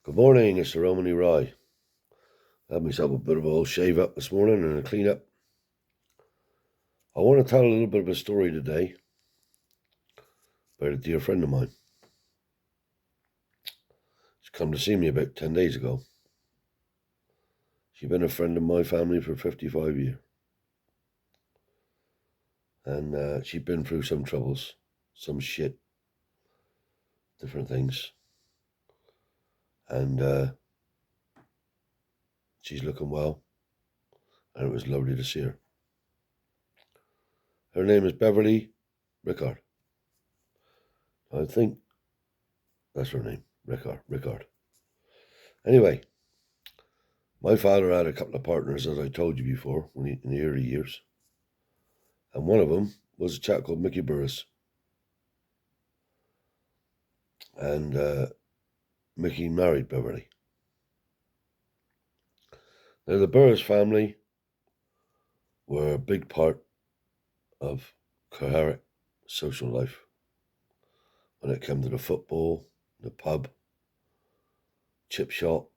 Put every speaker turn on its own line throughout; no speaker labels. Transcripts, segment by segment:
Good morning, it's the Romany Rye. I had myself a bit of a old shave up this morning and a clean up. I want to tell a little bit of a story today about a dear friend of mine. She's come to see me about 10 days ago. She's been a friend of my family for 55 years. And she's been through some troubles, some shit, different things. And she's looking well, and it was lovely to see her. Her name is Beverly Rickard. I think that's her name, Rickard. Anyway, my father had a couple of partners, as I told you before, in the early years. And one of them was a chap called Mickey Burrows. And Mickey married Beverly. Now, the Burrows family were a big part of Carharrack social life when it came to the football, the pub, chip shop,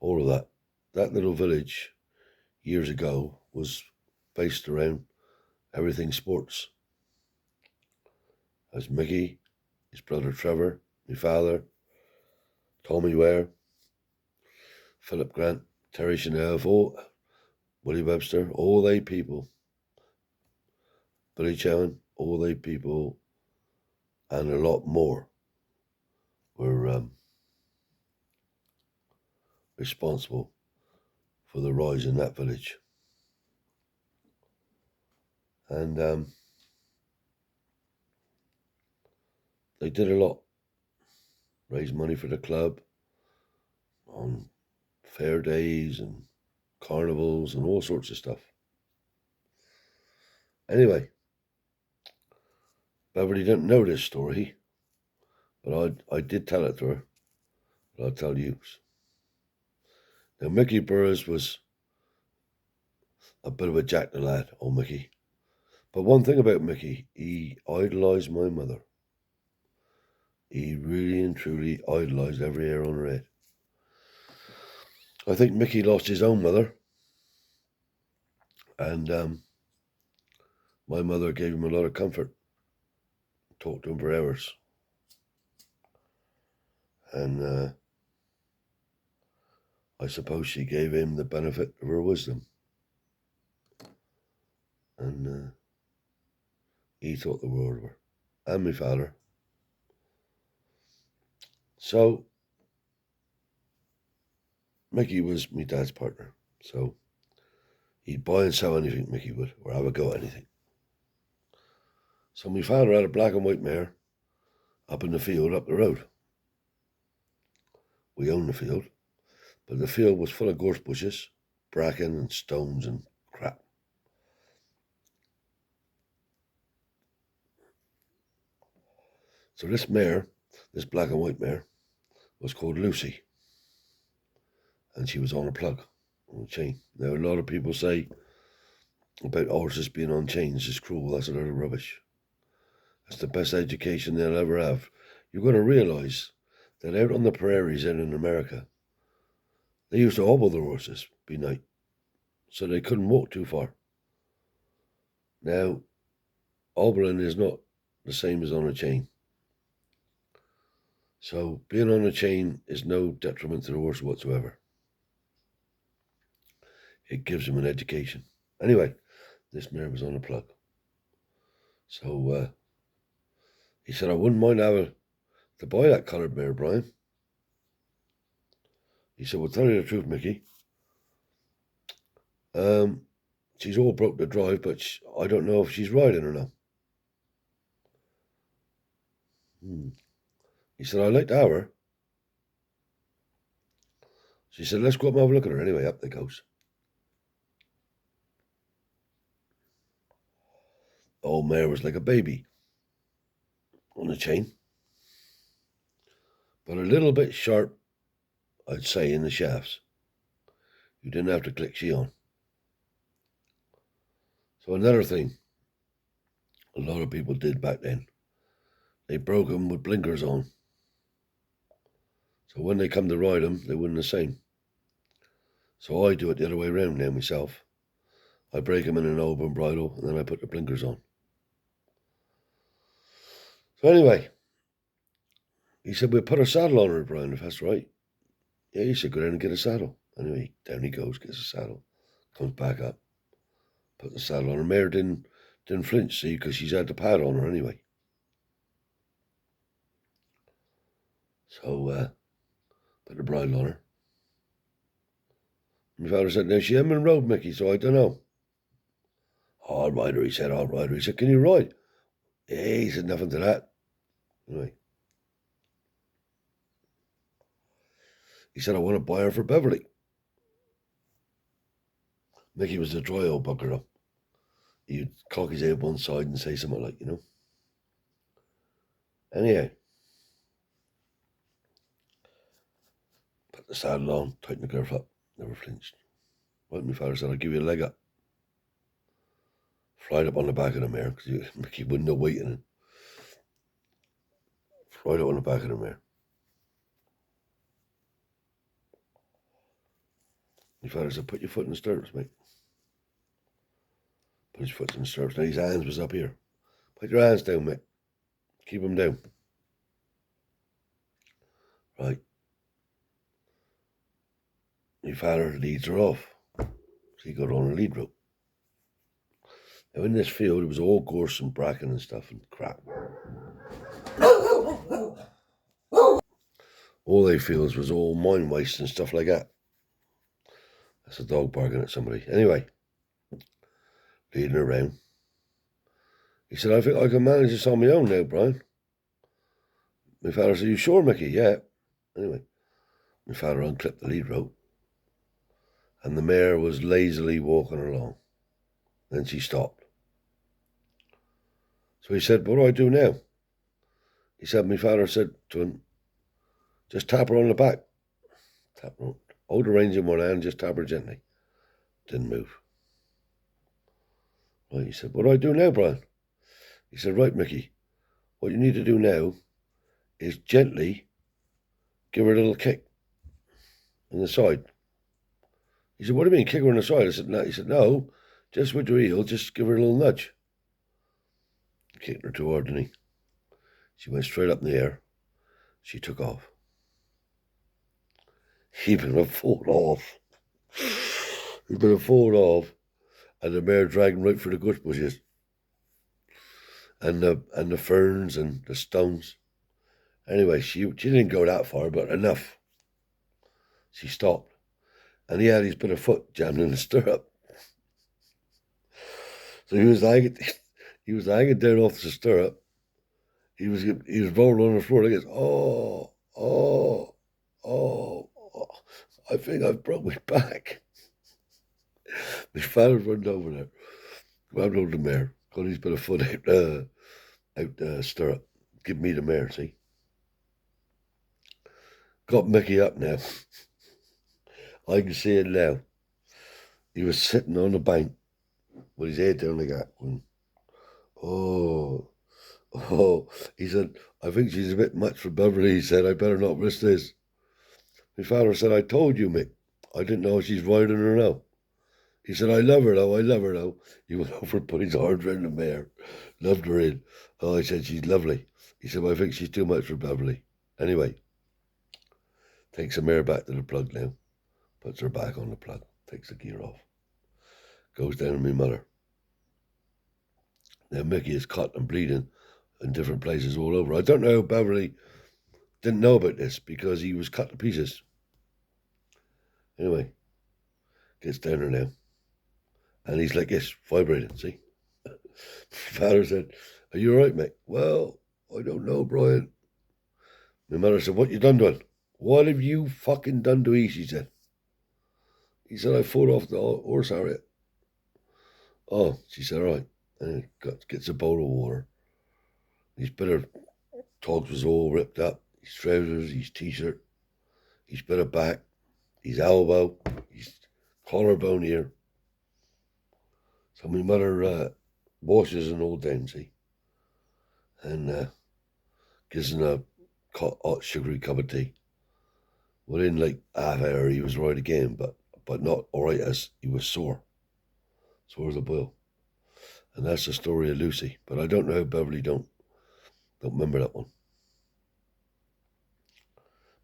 all of that. That little village years ago was based around everything sports. As Mickey, his brother Trevor, my father, Tommy Ware, Philip Grant, Terry Chanel, Willie Webster, all they people, Billy Chowan, all they people, and a lot more were responsible for the rise in that village. And they did a lot. Raised money for the club on fair days and carnivals and all sorts of stuff. Anyway, Beverly didn't know this story, but I did tell it to her, but I'll tell you. Now, Mickey Burrows was a bit of a jack the lad, old Mickey. But one thing about Mickey, he idolised my mother. He really and truly idolised every hair on her head. I think Mickey lost his own mother, and my mother gave him a lot of comfort, talked to him for hours. And I suppose she gave him the benefit of her wisdom. And he thought the world of her, and my father. So, Mickey was my dad's partner. So, he'd buy and sell anything, Mickey would, or have a go at anything. So, my father had a black and white mare up in the field up the road. We owned the field, but the field was full of gorse bushes, bracken and stones and crap. So this mare, this black and white mare, was called Lucy. And she was on a plug, on a chain. Now, a lot of people say about horses being on chains is cruel. That's a lot of rubbish. That's the best education they'll ever have. You're going to realise that out on the prairies out in America, they used to hobble their horses by night, so they couldn't walk too far. Now, hobbling is not the same as on a chain. So being on a chain is no detriment to the horse whatsoever. It gives him an education. Anyway, this mare was on a plug. So he said, I wouldn't mind having to buy that coloured mare, Brian. He said, well, tell you the truth, Mickey. She's all broke to drive, but I don't know if she's riding or not. He said, I'd like to have her. She said, let's go up and have a look at her. Anyway, up they goes. The old mare was like a baby on a chain, but a little bit sharp, I'd say, in the shafts. You didn't have to click she on. So another thing a lot of people did back then, they broke them with blinkers on. So when they come to ride them, they wouldn't the same. So I do it the other way around now myself. I break them in an open bridle and then I put the blinkers on. So anyway, he said, we'll put a saddle on her, Brian, if that's right. Yeah, he said, go down and get a saddle. Anyway, down he goes, gets a saddle, comes back up, put the saddle on her. Mare didn't flinch, see, because she's had the pad on her anyway. So, put the bridle on her. My father said, now she hasn't been rode, Mickey, so I don't know. Oh, I'll ride her, he said, I'll ride her. He said, can you ride? Yeah, he said, nothing to that. Anyway. He said, I want to buy her for Beverly. Mickey was a dry old bugger though. He'd cock his head one side and say something like, Anyhow. Put the saddle on, tighten the girth up, never flinched. Right, my father said, I'll give you a leg up. Fried up on the back of the mare, because Mickey wouldn't know waiting. Fried up on the back of the mare. My father said, put your foot in the stirrups, mate. Put his foot in the stirrups. Now his hands was up here. Put your hands down, mate. Keep them down. Right. My father leads her off. So he got on a lead rope. Now in this field, it was all gorse and bracken and stuff and crap. All they fields was all mine waste and stuff like that. That's a dog barking at somebody. Anyway, leading her around. He said, I think I can manage this on my own now, Brian. My father said, you sure, Mickey? Yeah. Anyway, my father unclipped the lead rope. And the mare was lazily walking along. Then she stopped. So he said, what do I do now? He said, my father said to him, just tap her on the back. Tap her. Hold the reins in one hand, just tap her gently. Didn't move. Right, he said, what do I do now, Brian? He said, right, Mickey, what you need to do now is gently give her a little kick in the side. He said, what do you mean, kick her in the side? I said, no. He said, no, just with your heel, just give her a little nudge. Kicked her too hard, didn't he? She went straight up in the air. She took off. He'd been a fall off. He'd been a fall off, and the mare dragging right through the gut bushes. And the ferns and the stones. Anyway, she didn't go that far, but enough. She stopped. And he had his bit of foot jammed in the stirrup. So he was hanging down off the stirrup. He was rolling on the floor like this. Oh, I think I've broke my back. My father run over there, grabbed hold of the mare, got his bit of foot out the stirrup, give me the mare, see? Got Mickey up now. I can see it now. He was sitting on the bank with his head down like that. Oh, he said, I think she's a bit much for Beverly. He said, I better not risk this. My father said, I told you, Mick. I didn't know if she's riding or no. He said, I love her though. He went over and put his arms around the mare, loved her in. Oh, I said, she's lovely. He said, well, I think she's too much for Beverly. Anyway, takes the mare back to the plug now, puts her back on the plug, takes the gear off, goes down to my mother. Now Mickey is cut and bleeding in different places all over. I don't know how Beverly didn't know about this because he was cut to pieces. Anyway, gets down there now. And he's like this, vibrating, see? Father said, are you all right, mate? Well, I don't know, Brian. My mother said, what you done to him? What have you fucking done to he? She said. He said, I fought off the horse, Harriet. Oh, she said, all right. And he gets a bowl of water. His bit of togs was all ripped up. His trousers, his t-shirt, his bit of back, his elbow, his collarbone here. So my mother washes an old down, see, and gives him a hot sugary cup of tea. Within like half hour, he was right again, but not all right as he was sore as a bull. And that's the story of Lucy. But I don't know how Beverly don't remember that one.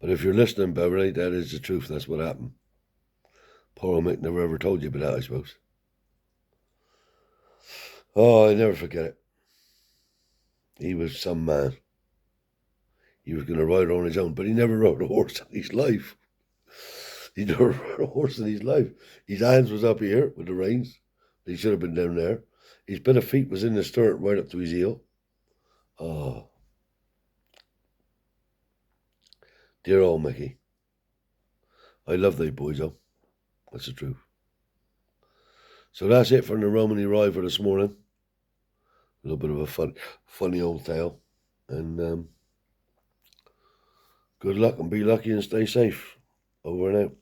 But if you're listening, Beverly, that is the truth. That's what happened. Poor old Mick never ever told you about that, I suppose. Oh, I never forget it. He was some man. He was going to ride on his own, but he never rode a horse in his life. He never rode a horse in his life. His hands was up here with the reins. He should have been down there. His bit of feet was in the stirrup right up to his heel. Oh, dear old Mickey. I love those boys, though. That's the truth. So that's it from the Romany Ride for this morning. A little bit of a funny old tale. And good luck and be lucky and stay safe. Over and out.